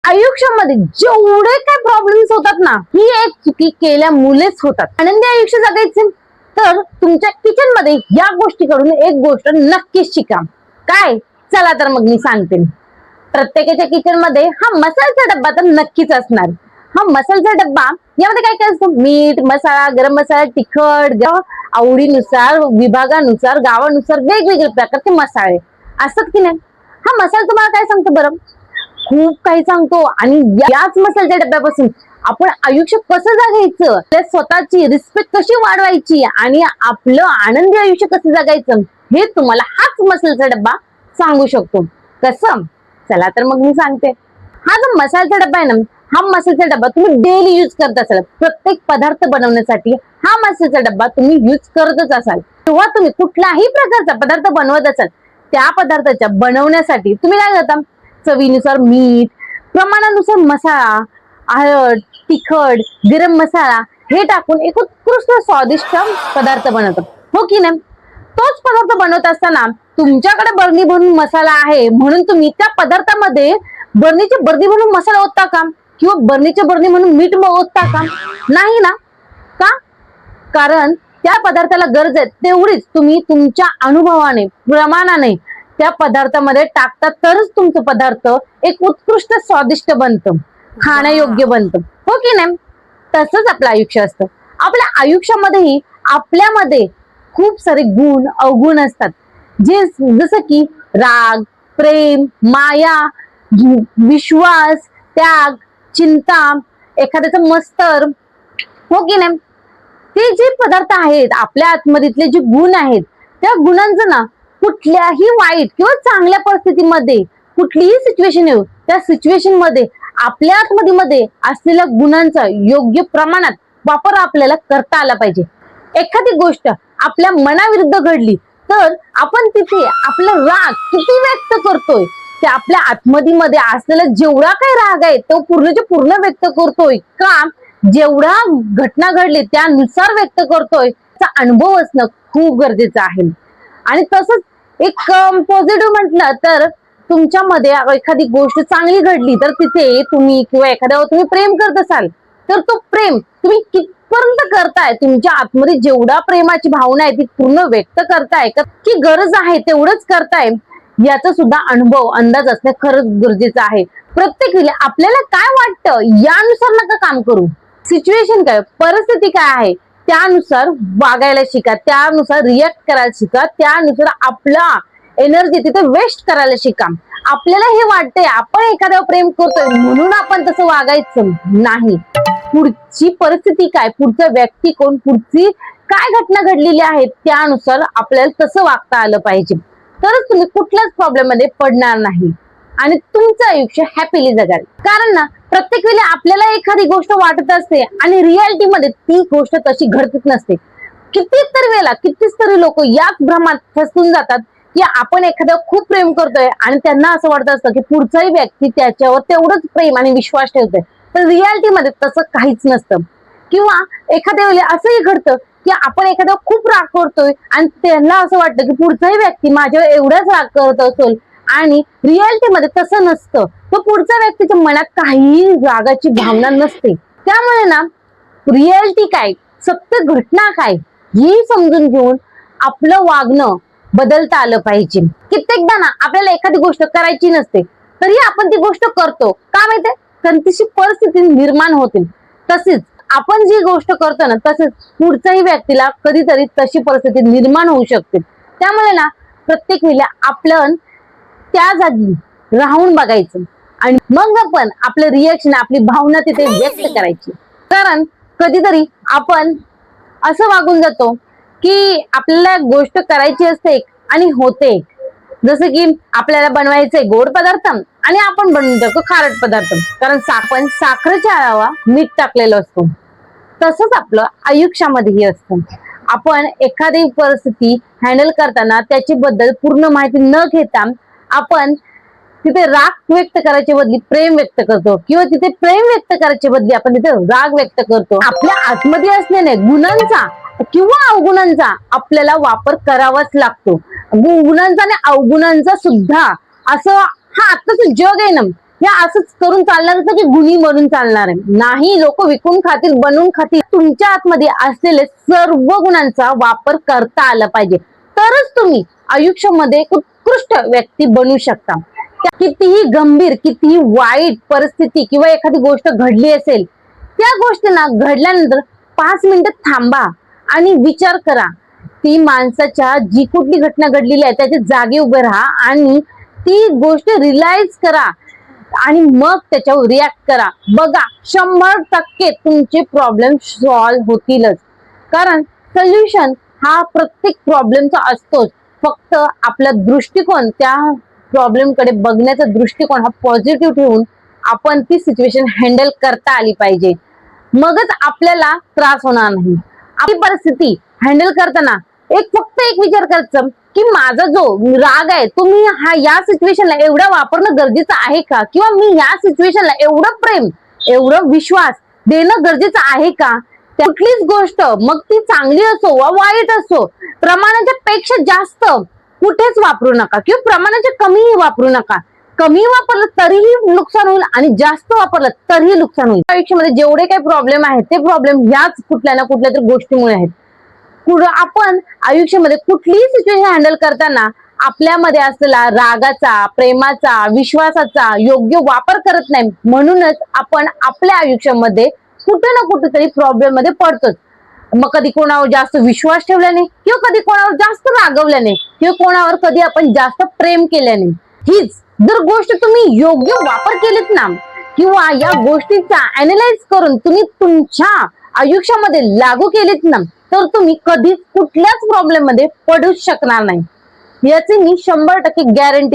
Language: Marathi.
आयुष्यामध्ये जेवढे काही प्रॉब्लेम्स होतात ना, ही एक चुकी केल्यामुळेच होतात. आनंदी आयुष्य जगायचे तर तुमच्या किचन मध्ये या गोष्टीकडून एक गोष्ट नक्कीच शिका. काय? चला तर मग मी सांगते. प्रत्येकाच्या किचन मध्ये हा मसाल्याचा डब्बा तर नक्कीच असणार. हा मसाल्याचा डब्बा यामध्ये काय काय असतं? मीठ, मसाला, गरम मसाला, तिखट, आवडीनुसार, विभागानुसार, गावानुसार वेगवेगळे प्रकारचे मसाले असतात की नाही. हा मसाला तुम्हाला काय सांगतो बरं? खूप काही सांगतो. आणि याच मसाल्याच्या डब्यापासून आपण आयुष्य कसं जगायचं, त्या स्वतःची रिस्पेक्ट कशी वाढवायची आणि आपलं आनंदी आयुष्य कसं जगायचं हे तुम्हाला हाच मसाल्याचा डब्बा सांगू शकतो. कसं? चला तर मग मी सांगते. हा जो मसाल्याचा डब्बा आहे ना, हा मसाल्याचा डब्बा तुम्ही डेली यूज करत असाल. प्रत्येक पदार्थ बनवण्यासाठी हा मसाल्याचा डब्बा तुम्ही यूज करतच असाल. तेव्हा तुम्ही कुठलाही प्रकारचा पदार्थ बनवत असाल, त्या पदार्थाच्या बनवण्यासाठी तुम्ही काय करता? चवीनुसार मीठ, प्रमाणानुसार मसाला, हळद, तिखट, गरम मसाला हे टाकून एक उत्कृष्ट स्वादिष्ट पदार्थ बनवतात, हो की नाही. तोच पदार्थ बनवत असताना तुमच्याकडे बरणी भरून मसाला आहे म्हणून तुम्ही त्या पदार्थामध्ये बरणीची बरणी म्हणून मसाला ओतता का? किंवा बरणीची बरणी म्हणून मीठ ओतता का? नाही ना. का? कारण त्या पदार्थाला गरज आहे तेवढीच तुम्ही तुमच्या अनुभवाने, प्रमाणाने त्या पदार्थामध्ये टाकता, तरच तुमचं पदार्थ एक उत्कृष्ट स्वादिष्ट बनतं, खाण्यायोग्य बनतं, हो की नाही. तसंच आपलं आयुष्य असतं. आपल्या आयुष्यामध्येही आपल्यामध्ये खूप सारे गुण अवगुण असतात, जे जसं की राग, प्रेम, माया, विश्वास, त्याग, चिंता, एखाद्याचं मस्तर, हो की नाही. ते जे पदार्थ आहेत आपल्या आतमधीतले जे गुण आहेत, त्या गुणांचं ना कुठल्याही वाईट किंवा चांगल्या परिस्थितीमध्ये कुठलीही सिच्युएशन येऊ, त्या सिच्युएशन मध्ये आपल्या आतमध्ये असलेल्या गुणांचा योग्य प्रमाणात वापर आपल्याला करता आला पाहिजे. एखादी गोष्ट आपल्या मनाविरुद्ध घडली तर आपण तिथे आपला राग किती व्यक्त करतोय, ते आपल्या आतमध्ये असलेला जेवढा काही राग आहे तो पूर्णच्या पूर्ण व्यक्त करतोय का, जेवढा घटना घडली त्यानुसार व्यक्त करतोय, त्याचा अनुभव असणं खूप गरजेचं आहे. आणि तसंच एक पॉझिटिव्ह म्हटलं तर तुमच्यामध्ये एखादी गोष्ट चांगली घडली तर तिथे तुम्ही किंवा एखाद्यावर तुम्ही प्रेम करत असाल तर तो प्रेम तुम्ही कितपर्यंत करताय, तुमच्या आतमध्ये जेवढा प्रेमाची भावना आहे ती पूर्ण व्यक्त करताय का, की गरज आहे तेवढंच करताय, याचा सुद्धा अनुभव अंदाज असणं खरंच गरजेचं आहे. प्रत्येक वेळी आपल्याला काय वाटतं यानुसार नका काम करू. सिच्युएशन काय, परिस्थिती काय आहे त्यानुसार वागायला शिका, त्यानुसार रिॲक्ट करायला शिका, त्यानुसार आपला एनर्जी तिथे वेस्ट करायला शिका. आपल्याला हे वाटतंय आपण एखाद्यावर प्रेम करतोय म्हणून आपण तसं वागायचं नाही. पुढची परिस्थिती काय, पुढचा व्यक्ती कोण, पुढची काय घटना घडलेली आहे त्यानुसार आपल्याला तसं वागता आलं पाहिजे, तरच तुम्ही कुठल्याच प्रॉब्लेम मध्ये पडणार नाही आणि तुमचं आयुष्य हॅपीली जगाल. कारण ना प्रत्येक वेळी आपल्याला एखादी गोष्ट वाटत असते आणि रियालिटी मध्ये ती गोष्ट तशी घडतच नसते. कितीच तरी लोक याच भ्रमात फसून जातात की आपण एखाद्या खूप प्रेम करतोय आणि त्यांना असं वाटत असतं की पुढचाही व्यक्ती त्याच्यावर तेवढंच प्रेम आणि विश्वास ठेवतोय, पण रियालिटी मध्ये तसं काहीच नसतं. किंवा एखाद्या वेळी असंही घडतं की आपण एखाद्या खूप राग करतोय आणि त्यांना असं वाटतं की पुढचाही व्यक्ती माझ्यावर एवढाच राग करत असेल, आणि रियालिटी मध्ये तसं नसतं. तो पुढच्या व्यक्तीच्या मनात काहीही रागाची भावना नसते. त्यामुळे ना रियालिटी काय, सत्य घटना काय हे समजून घेऊन आपलं वागणं बदलता आलं पाहिजे. कित्येकदा ना आपल्याला एखादी गोष्ट करायची नसते तरी आपण ती गोष्ट करतो, का माहितीये? कारण तशी परिस्थिती निर्माण होतील. तसेच आपण जी गोष्ट करतो ना तसंच पुढच्याही व्यक्तीला कधीतरी तशी परिस्थिती निर्माण होऊ शकते. त्यामुळे ना प्रत्येक वेळेला आपण त्या जागी राहून बघायचं आणि मग आपण आपलं रिएक्शन, आपली भावना तिथे व्यक्त करायची. कारण कधीतरी आपण असं वागून जातो की आपल्याला गोष्ट करायची असते आणि होते, जसं की आपल्याला बनवायचंय गोड पदार्थ आणि आपण बनवून टाकतो खारट पदार्थ, कारण आपण साखरेच्या अलावा मीठ टाकलेलं असतो. तसंच आपलं आयुष्यामध्येही असतं. आपण एखादी परिस्थिती हँडल करताना त्याची बद्दल पूर्ण माहिती न घेता आपण तिथे राग व्यक्त करायच्या बदली प्रेम व्यक्त करतो, किंवा तिथे प्रेम व्यक्त करायच्या बदली आपण तिथे राग व्यक्त करतो. आपल्या आतमध्ये असलेल्या गुणांचा किंवा अवगुणांचा आपल्याला वापर करावाच लागतो. गुणांचा आणि अवगुणांचा सुद्धा असं हा आत्ताच जग आहे ना, हे असंच करून चालणार की गुणी म्हणून चालणार आहे नाही. लोक विकून खातील, बनवून खातील. तुमच्या आतमध्ये असलेले सर्व गुणांचा वापर करता आला पाहिजे, तरच तुम्ही आयुष्यामध्ये एक उत्कृष्ट व्यक्ती बनू शकता. कितीही गंभीर, कितीही वाईट परिस्थिती किंवा एखादी गोष्ट घडली असेल, त्या गोष्टींना घडल्यानंतर 5 मिनिटं थांबा आणि विचार करा. ती माणसाच्या जी कुठली घटना घडलेली आहे त्याच्या जागी उभे राहा आणि ती गोष्ट रिअलाइज करा आणि मग त्याच्यावर रिॲक्ट करा. बघा 100% तुमचे प्रॉब्लेम सॉल्व्ह होतीलच. कारण सोल्युशन हा प्रत्येक प्रॉब्लेमचा असतोच. फक्त आपला दृष्टिकोन, त्या प्रॉब्लेम कडे बघण्याचा दृष्टिकोन हा पॉझिटिव्ह ठेवून आपण ती सिच्युएशन हँडल करता आली पाहिजे. मगच आपल्याला त्रास होणार नाही. आपली परिस्थिती हँडल करताना फक्त एक विचार करायचा की माझा जो राग आहे तो मी या सिच्युएशनला एवढा वापरणं गरजेचं आहे का, किंवा मी या सिच्युएशनला एवढं प्रेम, एवढं विश्वास देणं गरजेचं आहे का. कुठलीच गोष्ट मग ती चांगली असो वा वाईट असो, प्रमाणाच्या पेक्षा जास्त कुठेच वापरू नका किंवा प्रमाणाच्या कमीही वापरू नका. कमी वापरलं तरीही नुकसान होईल आणि जास्त वापरलं तरीही नुकसान होईल. आयुष्यामध्ये जेवढे काही प्रॉब्लेम आहेत ते प्रॉब्लेम ह्याच कुठल्या ना कुठल्या तरी गोष्टीमुळे आहेत. आपण आयुष्यामध्ये कुठलीही सिच्युएशन हँडल करताना आपल्यामध्ये असलेला रागाचा, प्रेमाचा, विश्वासाचा योग्य वापर करत नाही. म्हणूनच आपण आपल्या आयुष्यामध्ये कुठे ना कुठेतरी प्रॉब्लेम मध्ये पडतोच. मग कधी कोणावर जास्त विश्वास ठेवल्याने, किंवा कधी कोणावर जास्त रागवल्याने, किंवा कोणावर कधी आपण जास्त प्रेम केल्याने. हीच जर गोष्ट तुम्ही योग्य वापर केलीत ना, किंवा या गोष्टीचा अनालाइज करून तुम्ही तुमच्या आयुष्यामध्ये लागू केलीत ना, तर तुम्ही कधीच कुठल्याच प्रॉब्लेम मध्ये पडूच शकणार नाही. याची मी 100% गॅरंटी